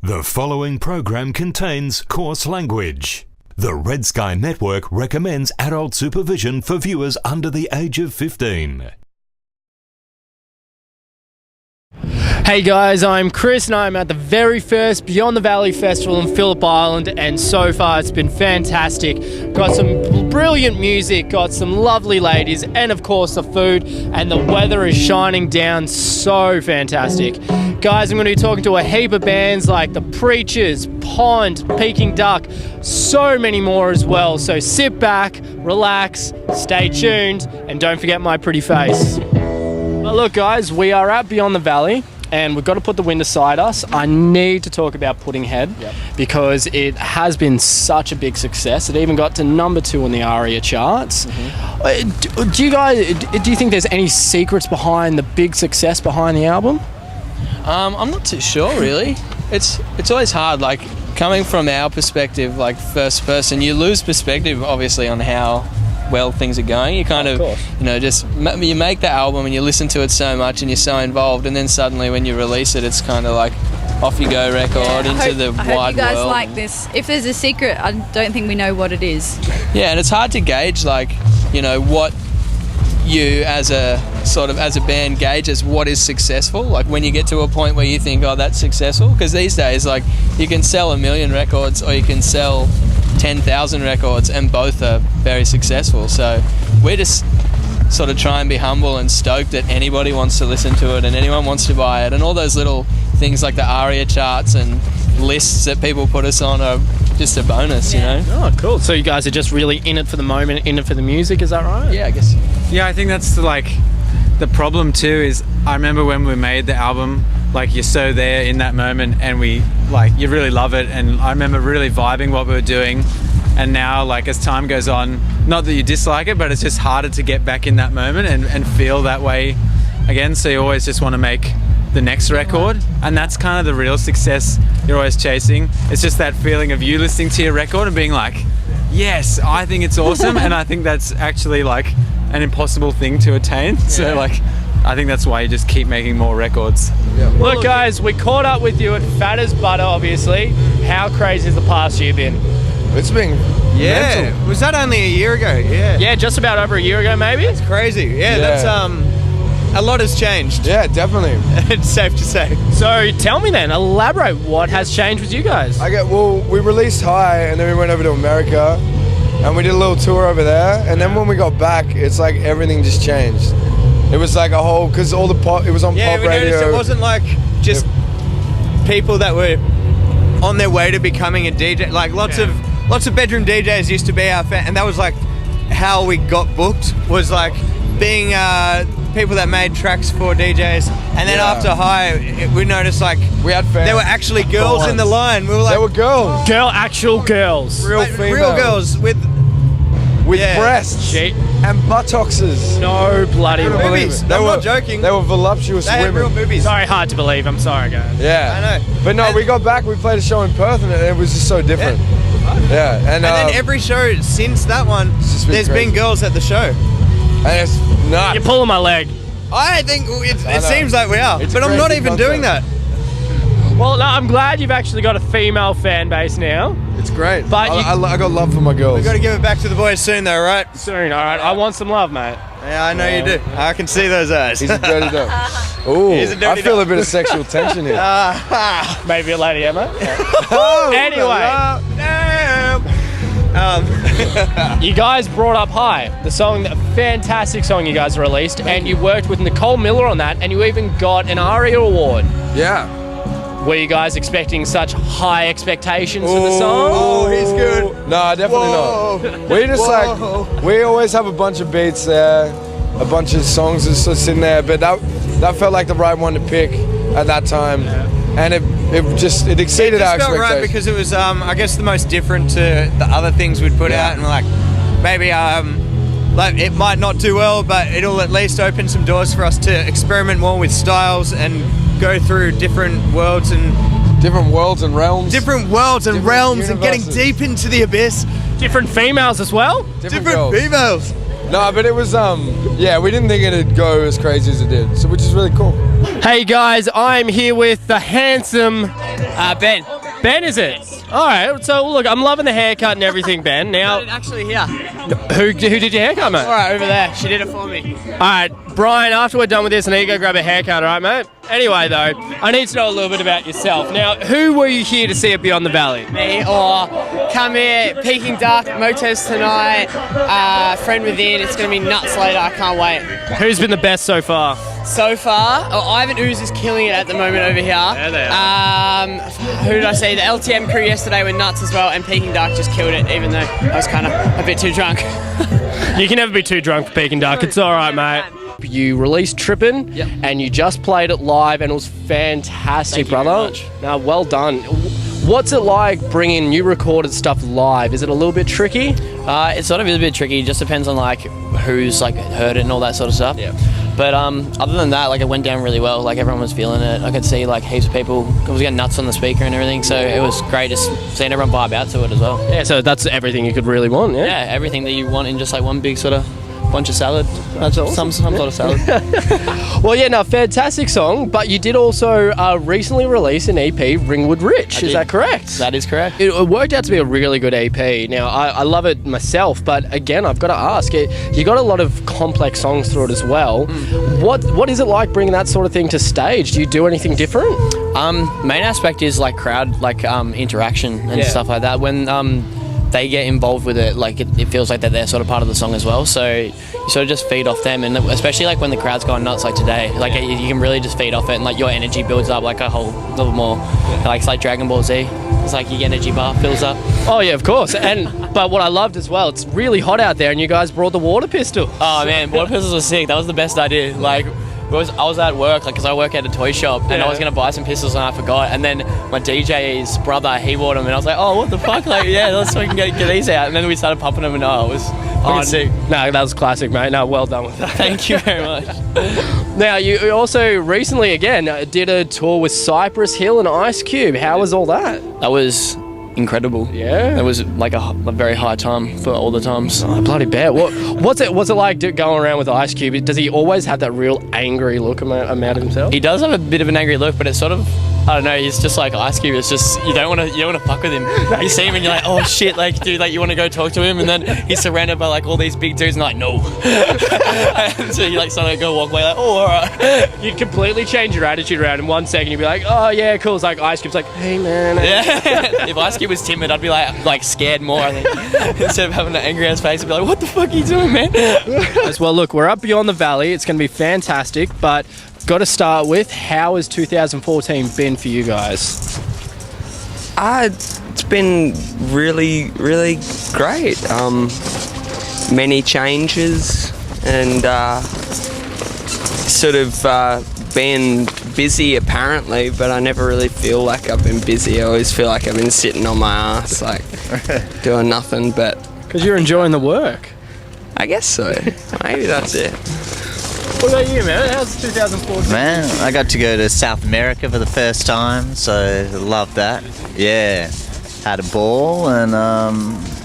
The following program contains coarse language. The Red Sky Network recommends adult supervision for viewers under the age of 15. Hey guys, I'm Chris and I'm at the very first Beyond the Valley Festival in Phillip Island, and so far it's been fantastic. Got some brilliant music, got some lovely ladies, and of course the food, and the weather is shining down so fantastic. Guys, I'm going to be talking to a heap of bands like the Preachers, Pond, Peking Duk, so many more as well. So sit back, relax, stay tuned, and don't forget my pretty face. Well, look guys, we are at Beyond the Valley and we've got to put the wind aside us. I need to talk about Puddinghead because it has been such a big success. It even got to #2 on the ARIA charts. Do you think there's any secrets behind the big success behind the album? I'm not too sure really. It's always hard, like coming from our perspective, like first person, you lose perspective obviously on how well things are going. You kind of just you make the album and you listen to it so much and you're so involved, and then suddenly when you release it, it's kind of like off you go record into the wide world. I hope you guys like this. If there's a secret, I don't think we know what it is. Yeah, and it's hard to gauge what you as a band gauge as what is successful, like when you get to a point where you think, oh, that's successful, because these days like you can sell 1 million records or you can sell 10,000 records and both are very successful. So we're just sort of try and be humble and stoked that anybody wants to listen to it and anyone wants to buy it, and all those little things like the ARIA charts and lists that people put us on are just a bonus, you know. Oh, cool. So you guys are just really in it for the moment, in it for the music, is that right? Yeah, I guess. Yeah, I think that's the problem too is I remember when we made the album, like you're so there in that moment and you really love it, and I remember really vibing what we were doing, and now like as time goes on, not that you dislike it, but it's just harder to get back in that moment and feel that way again, so you always just want to make the next record, and that's kind of the real success you're always chasing. It's just that feeling of you listening to your record and being like, yes, I think it's awesome, and I think that's actually like an impossible thing to attain. So I think that's why you just keep making more records. Look guys, we caught up with you at Fat as Butter, obviously. How crazy has the past year been? It's been mental. Was that only a year ago? Yeah, just about over a year ago maybe. It's crazy. That's a lot has changed. Yeah, definitely. It's safe to say. So tell me then, elaborate, what has changed with you guys? We released High and then we went over to America and we did a little tour over there, and then when we got back, it's like everything just changed. It was like a whole, because all the pop, it was on pop we radio. Noticed it wasn't like just people that were on their way to becoming a DJ. Like lots of bedroom DJs used to be our fan, and that was like how we got booked, was like being people that made tracks for DJs. And then after High, we noticed like we had fans. There were actually girls in the line. We were like, there were girls. Actual girls. Real females. Real girls with breasts and buttocks. No bloody boobies. I'm not joking. They were voluptuous They had women. real boobies. Sorry, hard to believe. I'm sorry, guys. Yeah, I know. But no, we got back. We played a show in Perth, and it was just so different. Yeah, and then every show since that one, there's been girls at the show. And it's nuts. You're pulling my leg. I think it seems like we are, It's but a I'm not crazy even doing that. Well, no, I'm glad you've actually got a female fan base now. It's great. But I got love for my girls. We've got to give it back to the boys soon, though, right? Soon, all right. I want some love, mate. Yeah, I know you do. I can see those eyes. He's a dirty dog. Ooh, He's a dirty I feel dog. a bit of sexual tension here. Maybe a lady, Emma. Anyway. You guys brought up High, the song, a fantastic song you guys released, and you worked with Nicole Miller on that, and you even got an ARIA award. Yeah. Were you guys expecting such high expectations for the song? Oh, he's good. No, definitely not. We just we always have a bunch of beats there, a bunch of songs just sitting there, but that felt like the right one to pick at that time. And it exceeded our expectations. It felt right because it was, I guess, the most different to the other things we'd put out, and like maybe like it might not do well, but it'll at least open some doors for us to experiment more with styles and go through different worlds and realms. Different worlds and realms, and getting deep into the abyss. Different females as well? Different girls. females. No, but it was we didn't think it'd go as crazy as it did, so which is really cool. Hey guys, I'm here with the handsome Ben. Ben, is it? All right, so look, I'm loving the haircut and everything, Ben. Now, Actually, here. who did your haircut, mate? All right, over there. She did it for me. All right, Brian, after we're done with this, I need to go grab a haircut, all right, mate? Anyway, though, I need to know a little bit about yourself. Now, who were you here to see at Beyond the Valley? Me or come here, Peking Duk, Motors tonight, Friend Within. It's going to be nuts later. I can't wait. Who's been the best so far? So far, Ivan Ooze is killing it at the moment over here. Yeah, they are. Who did I see? The LTM crew yesterday were nuts as well, and Peking Duk just killed it, even though I was kind of a bit too drunk. You can never be too drunk for Peking Duk. It's all right, mate. You released Trippin', Yep. and you just played it live, and it was fantastic, Thank you very brother. much. Now, well done. What's it like bringing new recorded stuff live? Is it a little bit tricky? It sort of is a bit tricky. It just depends on like who's like heard it and all that sort of stuff. Yeah. But other than that, like it went down really well. Like everyone was feeling it. I could see like heaps of people. It was getting nuts on the speaker and everything. So it was great just seeing everyone vibe out to it as well. Yeah, so that's everything you could really want, yeah? Yeah, everything that you want in just like one big sort of bunch of salad. That's awesome. Some sort of salad. Well, yeah, no, fantastic song, but you did also recently release an EP, Ringwood Rich, I is did. that correct? That is correct. It worked out to be a really good EP. Now, I love it myself, but again, I've got to ask, you got a lot of complex songs through it as well. What is it like bringing that sort of thing to stage? Do you do anything different? Main aspect is like crowd, like interaction and Yeah. stuff like that. When they get involved with it, like it feels like that they're sort of part of the song as well. So you sort of just feed off them, and especially like when the crowd's going nuts, like today, like you can really just feed off it, and like your energy builds up like a whole little more. Like it's like Dragon Ball Z. It's like your energy bar fills up. Oh yeah, of course. But what I loved as well, it's really hot out there, and you guys brought the water pistol. Oh man, water pistols were sick. That was the best idea. Like. I was at work, like, because I work at a toy shop, and I was going to buy some pistols and I forgot. And then my DJ's brother, he bought them, and I was like, oh, what the fuck? Like, yeah, let's fucking get these out. And then we started popping them, and it was fucking sick. No, that was classic, mate. No, well done with that. Thank you very much. Now, you also recently, again, did a tour with Cypress Hill and Ice Cube. How was all that? That was incredible. Yeah. It was like a very high time for all the times. Oh, bloody bet. What's it like going around with Ice Cube? Does he always have that real angry look about himself? He does have a bit of an angry look, but it's sort of, I don't know, he's just like Ice Cube. It's just, you don't want to fuck with him. You see him and you're like, oh shit, like, dude, like, you want to go talk to him, and then he's surrounded by like all these big dudes, and like, no. And so you like sort of go walk away like, oh, all right. You'd completely change your attitude around in 1 second. You'd be like, oh yeah, cool. It's like Ice Cube's like, hey man. Yeah. If Ice Cube was timid, I'd be like scared more, I think. Instead of having an angry ass face, I'd be like, what the fuck are you doing, man? Well, look, we're up beyond the valley. It's going to be fantastic, but got to start with, how has 2014 been for you guys? It's been really, really great. Many changes and sort of been busy apparently, but I never really feel like I've been busy. I always feel like I've been sitting on my ass, like doing nothing, but... Because you're enjoying the work. I guess so. Maybe that's it. What about you, man? How's 2014? Man, I got to go to South America for the first time, so loved that. Yeah, had a ball, and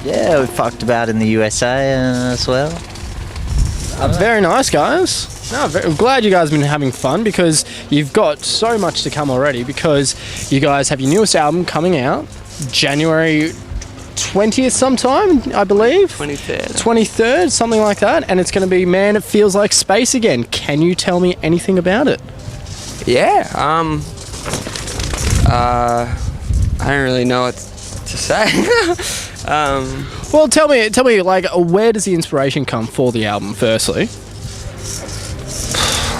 yeah, we fucked about in the USA as well. Very nice, guys. No, I'm glad you guys have been having fun, because you've got so much to come already, because you guys have your newest album coming out January 20th sometime, I believe. 23rd, something like that, and it's going to be Man It Feels Like Space Again. Can you tell me anything about it? Yeah, I don't really know what to say. Well, tell me, like, where does the inspiration come for the album, firstly?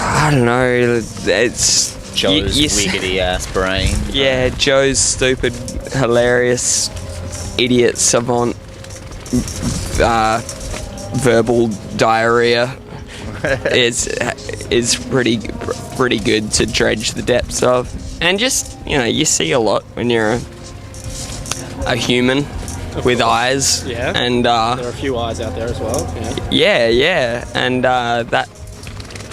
I don't know, it's... Joe's wiggity ass brain. Yeah, Joe's stupid, hilarious, idiot, savant, verbal diarrhea is pretty good to dredge the depths of. And just, you know, you see a lot when you're a human with eyes. Yeah. And there are a few eyes out there as well. Yeah. And that,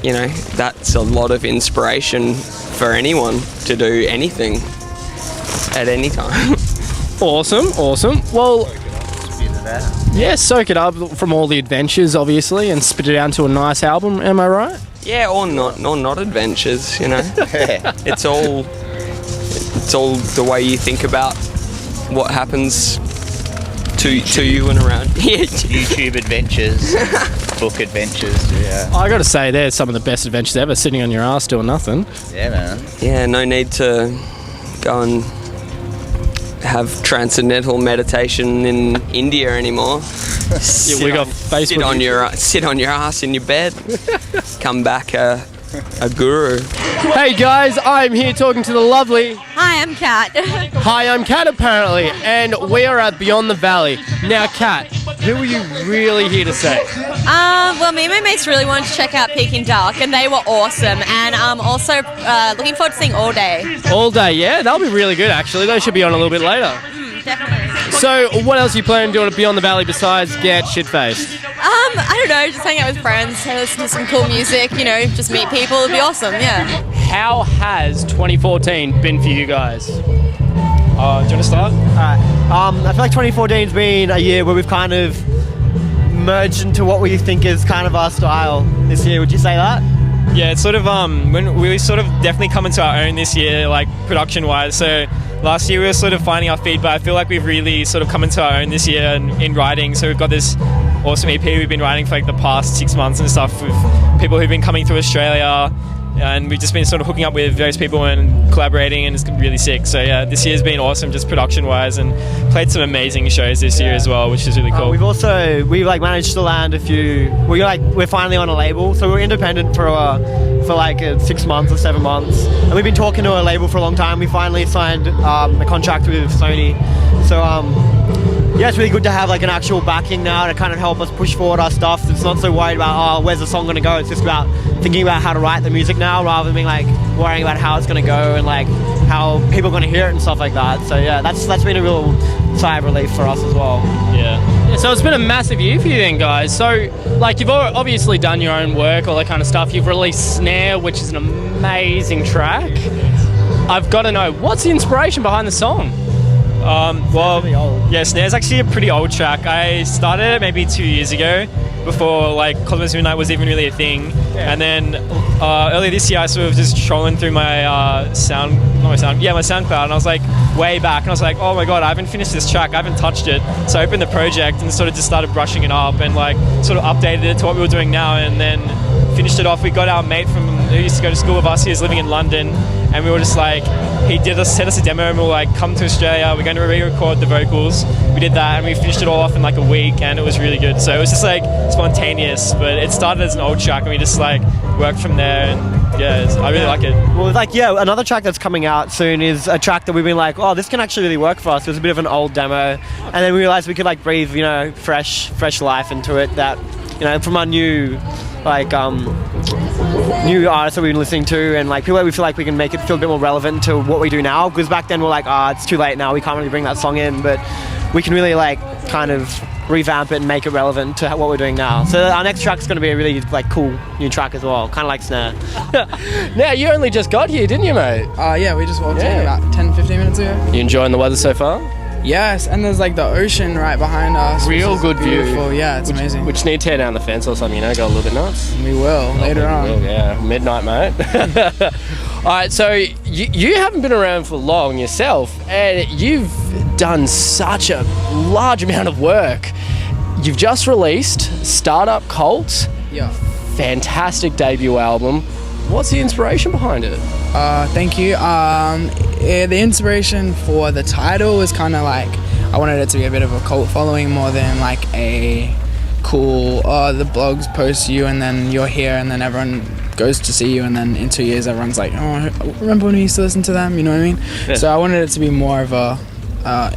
you know, that's a lot of inspiration for anyone to do anything at any time. Awesome. Well, yeah, soak it up from all the adventures, obviously, and spit it out into a nice album. Am I right? Yeah, or not adventures, you know. It's all the way you think about what happens to you and around. YouTube adventures, book adventures. Yeah. I got to say, they're some of the best adventures ever. Sitting on your ass doing nothing. Yeah, man. Yeah, no need to go and have transcendental meditation in India anymore. We got Facebook. Sit on your ass in your bed. Come back a guru. Hey guys, I'm here talking to the lovely. Hi, I'm Kat. Hi, I'm Kat apparently, and we are at Beyond the Valley. Now, Kat, who are you really here to say? Well, me and my mates really wanted to check out Peking Duk, and they were awesome. And I'm also looking forward to seeing Allday. Allday, yeah, that'll be really good actually. They should be on a little bit later. Definitely. So, what else are you planning to do at Beyond the Valley besides get shit-faced? I don't know, just hang out with friends, listen to some cool music, you know, just meet people. It'd be awesome, yeah. How has 2014 been for you guys? Do you want to start? Alright. I feel like 2014's been a year where we've kind of merged into what we think is kind of our style this year. Would you say that? Yeah, it's sort of when we sort of definitely come into our own this year, like production-wise. So last year we were sort of finding our feet, but I feel like we've really sort of come into our own this year in writing. So we've got this awesome EP we've been writing for like the past 6 months and stuff with people who've been coming through Australia, and we've just been sort of hooking up with various people and collaborating, and it's really sick. So yeah, this year's been awesome just production wise, and played some amazing shows this year as well, which is really cool. We've like managed to land a few. We're finally on a label, so we're independent for 6 months or 7 months, and we've been talking to a label for a long time. We finally signed a contract with Sony, so yeah, it's really good to have like an actual backing now to kind of help us push forward our stuff. It's not so worried about where's the song going to go. It's just about thinking about how to write the music now, rather than being like worrying about how it's going to go and like how people are going to hear it and stuff like that. So yeah, that's been a real sigh of relief for us as well. Yeah, so it's been a massive year for you then, guys. So like you've obviously done your own work, all that kind of stuff. You've released Snare, which is an amazing track. I've got to know, what's the inspiration behind the song? Snare's actually a pretty old track. I started it maybe 2 years ago, before like Cosmo Midnight was even really a thing. Yeah. And then earlier this year I sort of just trolling through my SoundCloud, and I was like way back, and I was like, oh my god, I haven't finished this track, I haven't touched it. So I opened the project and sort of just started brushing it up and like sort of updated it to what we were doing now, and then finished it off. We got our mate who used to go to school with us, he was living in London, and we were just like, he sent us a demo, and we were like, come to Australia, we're going to re-record the vocals. We did that, and we finished it all off in like a week, and it was really good. So it was just like spontaneous, but it started as an old track, and we just like worked from there, and yeah, I really like it. Well, another track that's coming out soon is a track that we've been like, oh, this can actually really work for us. It was a bit of an old demo, and then we realized we could like breathe, fresh life into it, that, from our new artists that we've been listening to, and like people that we feel like we can make it feel a bit more relevant to what we do now, because back then we're like, it's too late now, we can't really bring that song in, but we can really like kind of revamp it and make it relevant to what we're doing now. So our next track is going to be a really like cool new track as well, kind of like Snare. Now, you only just got here, didn't you, mate? Yeah, we just walked in about 10-15 minutes ago. You enjoying the weather so far? Yes, and there's like the ocean right behind us. Real good beautiful. view. Yeah, it's amazing. We just need to tear down the fence or something, go a little bit nuts. We will, later on. Yeah, midnight, mate. Alright, so you haven't been around for long yourself, and you've done such a large amount of work. You've just released Startup Cult. Yeah. Fantastic debut album. What's the inspiration behind it? Thank you. The inspiration for the title was kind of like, I wanted it to be a bit of a cult following more than like a cool, the blogs post you and then you're here and then everyone goes to see you, and then in 2 years everyone's like, oh, remember when we used to listen to them, you know what I mean? Yeah. So I wanted it to be more of a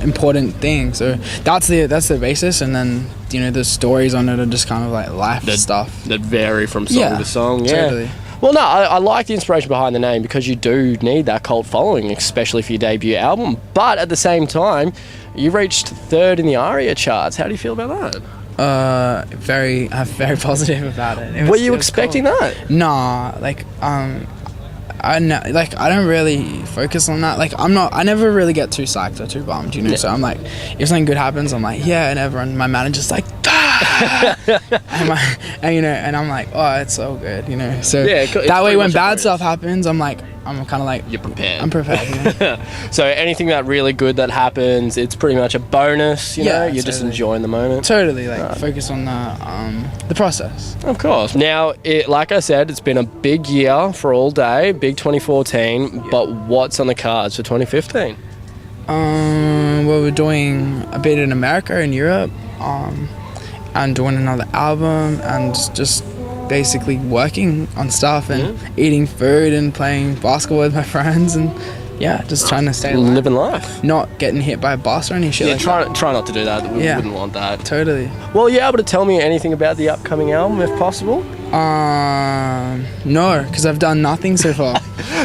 important thing. So that's the basis, and then the stories on it are just kind of like life stuff that vary from song to song. Yeah, totally. Well, no, I like the inspiration behind the name, because you do need that cult following, especially for your debut album. But at the same time, you reached 3rd in the ARIA charts. How do you feel about that? I'm very positive about it. Were you expecting that? Nah, I don't really focus on that. I never really get too psyched or too bummed, So I'm like, if something good happens, I'm like, yeah, and my manager's like, and I'm like, oh, it's so good, you know. So Yeah, it's that way, pretty when much a bad bonus. stuff happens, I'm kind of like, You're prepared. I'm prepared. You know? So anything that really good that happens, it's pretty much a bonus. You know, you're just totally. enjoying the moment. Totally, like focus on the process. Of course. Now, like I said, it's been a big year for Allday, big 2014. But what's on the cards for 2015? Well, we're doing a bit in America and Europe, and doing another album, and just basically working on stuff and eating food and playing basketball with my friends, and just trying to stay alive. Living life. Not getting hit by a bus or any shit. Yeah, like try not to do that. We Yeah. wouldn't want that. Totally. Well, are you able to tell me anything about the upcoming album, if possible? No, because I've done nothing so far.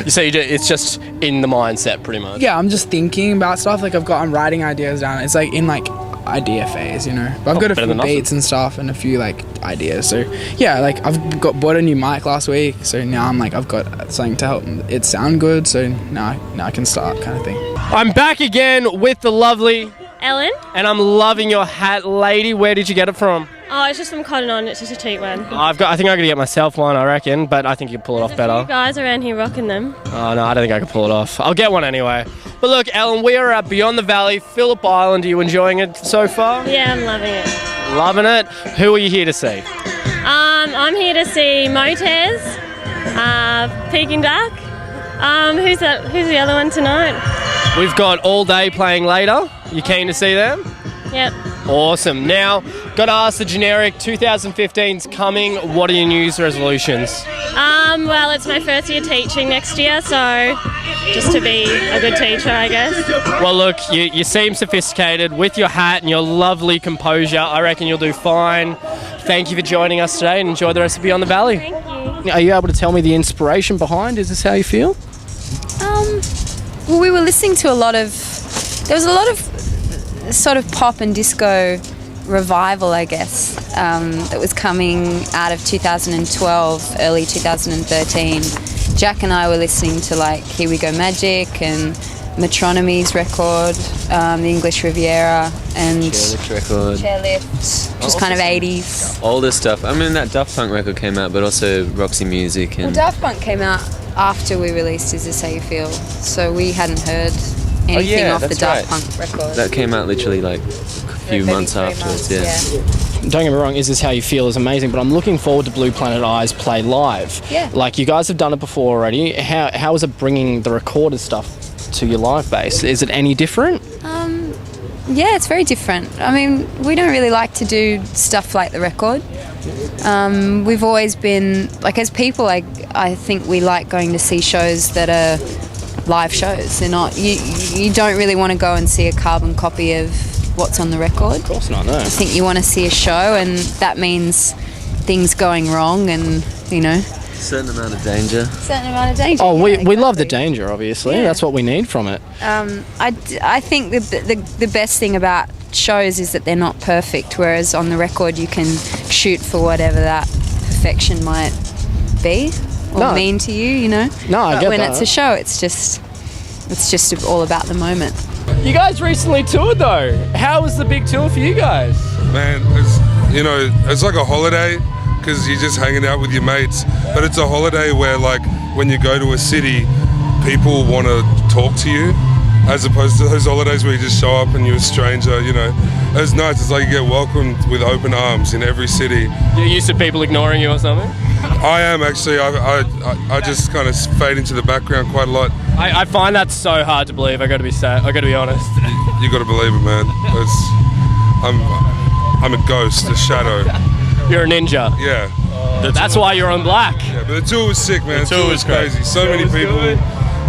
So it's just in the mindset, pretty much. Yeah, I'm just thinking about stuff. Like I'm writing ideas down. It's like in like idea phase, you know. But I've got a better few than nothing. beats and stuff and a few like ideas. So yeah, like I've bought a new mic last week. So now I'm like I've got something to help it sound good. So now I can start, kind of thing. I'm back again with the lovely Ellen. and I'm loving your hat, lady. Where did you get it from? Oh, it's just from Cotton On. It's just a cheap one. I think I'm gonna get myself one, I reckon, but I think you can pull it off You better. guys around here rocking them. Oh no, I don't think I can pull it off. I'll get one anyway. But look, Ellen, we are at Beyond the Valley, Phillip Island. Are you enjoying it so far? Yeah, I'm loving it. Loving it. Who are you here to see? I'm here to see Motez, Peking Duk. Who's the other one tonight? We've got Allday playing later. You keen to see them? Yep. Awesome. Now, got to ask the generic, 2015's coming. What are your New Year's resolutions? Well, it's my first year teaching next year, so just to be a good teacher, I guess. Well, look, you seem sophisticated with your hat and your lovely composure. I reckon you'll do fine. Thank you for joining us today and enjoy the rest of Beyond the Valley. Thank you. Are you able to tell me the inspiration behind? Is this how you feel? Well, we were listening to there was a lot of sort of pop and disco revival, I guess, that was coming out of 2012, early 2013. Jack and I were listening to like Here We Go Magic and Metronomy's record, the English Riviera, and Chairlift record. Chairlift, which was kind of 80s. Older stuff. I mean, that Daft Punk record came out, but also Roxy Music and. Well, Daft Punk came out after we released Is This How You Feel, so we hadn't heard anything off the Daft Punk record. That came out literally like a few months afterwards. Don't get me wrong, Is This How You Feel is amazing, but I'm looking forward to Blue Planet Eyes play live. Yeah. Like, you guys have done it before already. How is it bringing the recorded stuff to your live bass? Is it any different? Yeah, it's very different. I mean, we don't really like to do stuff like the record. We've always been, like, as people, I think we like going to see shows that are live shows. They're not, you don't really want to go and see a carbon copy of what's on the record. Of course not, no. I think you want to see a show, and that means things going wrong and, you know. Certain amount of danger. Certain amount of danger. Oh, we love the danger, obviously. Yeah. That's what we need from it. I think the best thing about shows is that they're not perfect, whereas on the record you can shoot for whatever that perfection might be or mean to you, you know. No, I but get when that. it's a show, it's just all about the moment. You guys recently toured, though. How was the big tour for you guys? Man, it's like a holiday because you're just hanging out with your mates. But it's a holiday where, like, when you go to a city, people want to talk to you, as opposed to those holidays where you just show up and you're a stranger, you know. It's nice. It's like you get welcomed with open arms in every city. You're used to people ignoring you or something? I am, actually. I just kind of fade into the background quite a lot. I find that so hard to believe. I got to be honest. You got to believe it, man. I'm a ghost, a shadow. You're a ninja. Yeah. That's why you're on black. Yeah, but the tour was sick, man. The tour was crazy. So many people.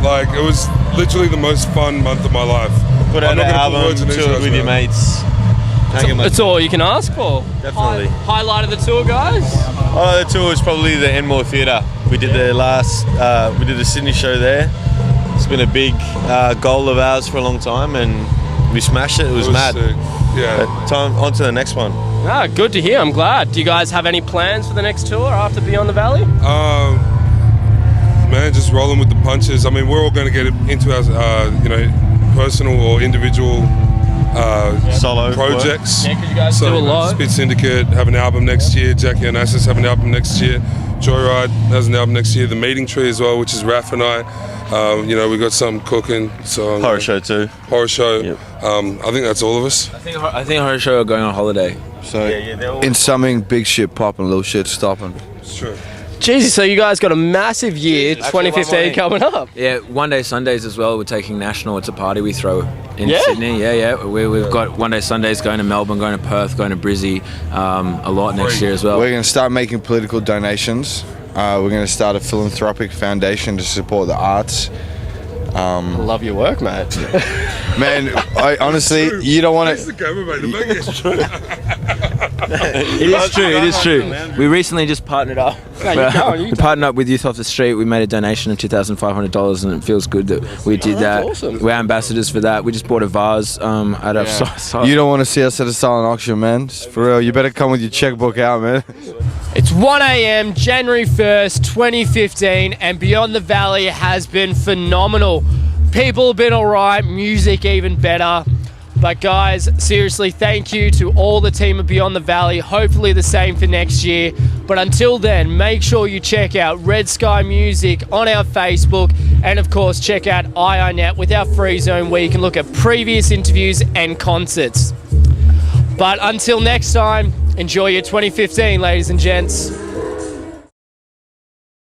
Like, it was literally the most fun month of my life. Put out an album, tour with your mates. That's all you can ask for. Definitely. Highlight of the tour, guys? The tour was probably the Enmore Theatre. We did the Sydney show there. It's been a big goal of ours for a long time, and we smashed it. It was mad. Sick. Yeah. On to the next one. Ah, good to hear. I'm glad. Do you guys have any plans for the next tour after Beyond the Valley? Man, just rolling with the punches. I mean, we're all going to get into our, personal or individual Solo projects. Yeah, 'cause you guys do a lot. Spit Syndicate have an album next year. Jackie Onassis have an album next year. Joyride has an album next year. The Meeting Tree as well, which is Raph and I. We got something cooking. So Horror Show too. Horror Show. Yep. I think that's all of us. I think Horror Show are going on holiday. So in summing, big shit popping, little shit stopping. It's true. Jesus, so you guys got a massive year, 2015 coming up. Yeah, One Day Sundays as well. We're taking national. It's a party we throw in Sydney. Yeah. We've got One Day Sundays going to Melbourne, going to Perth, going to Brizzy a lot next year as well. We're going to start making political donations. We're going to start a philanthropic foundation to support the arts. Love your work, mate. Man, I honestly, you don't want to. It is true. We recently just partnered up. We partnered up with Youth Off the Street. We made a donation of $2,500, and it feels good that we did that. Awesome. We're ambassadors for that. We just bought a vase at our site. You don't want to see us at a silent auction, man. For real, you better come with your checkbook out, man. It's 1 a.m. January 1st, 2015, and Beyond the Valley has been phenomenal. People have been alright, music even better. But guys, seriously, thank you to all the team of Beyond the Valley. Hopefully the same for next year. But until then, make sure you check out Red Sky Music on our Facebook. And of course, check out IINet with our free zone where you can look at previous interviews and concerts. But until next time, enjoy your 2015, ladies and gents.